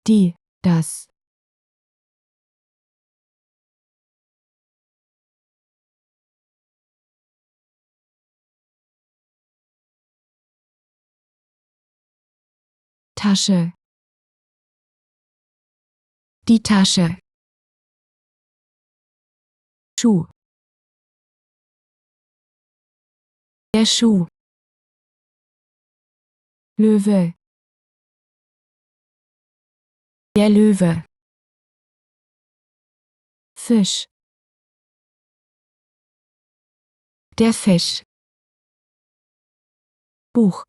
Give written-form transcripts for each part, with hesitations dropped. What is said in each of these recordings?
Die, das. Tasche. Die Tasche. Schuh. Der Schuh. Löwe. Der Löwe. Fisch. Der Fisch. Buch.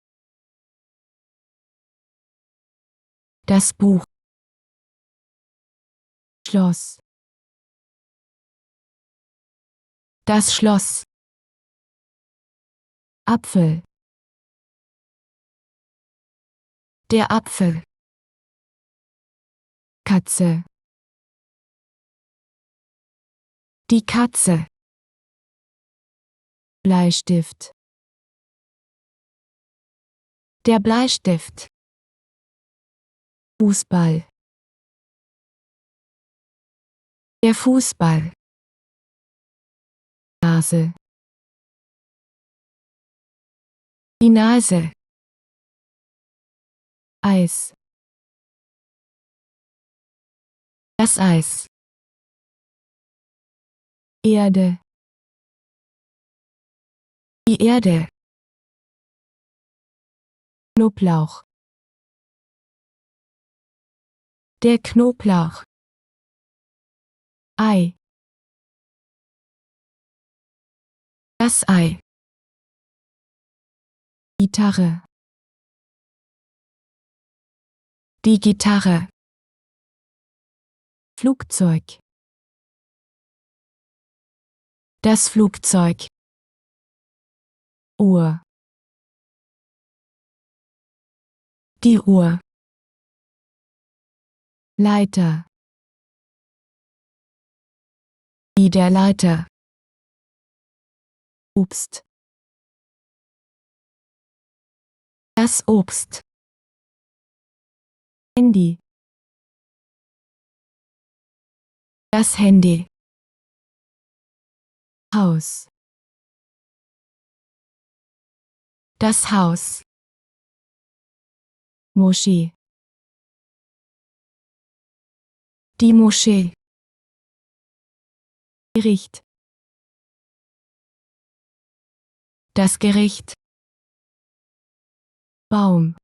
Das Buch. Schloss. Das Schloss. Apfel. Der Apfel. Katze. Die Katze. Bleistift. Der Bleistift. Fußball. Der Fußball. Nase. Die Nase. Eis. Das Eis. Erde. Die Erde. Knoblauch. Der Knoblauch. Ei. Das Ei. Gitarre. Die Gitarre. Flugzeug. Das Flugzeug. Uhr. Die Uhr. Leiter. Die der Leiter. Obst. Das Obst. Handy. Das Handy. Haus. Das Haus. Moschee. Die Moschee. Gericht. Das Gericht. Baum.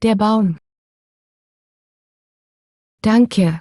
Der Baum. Danke.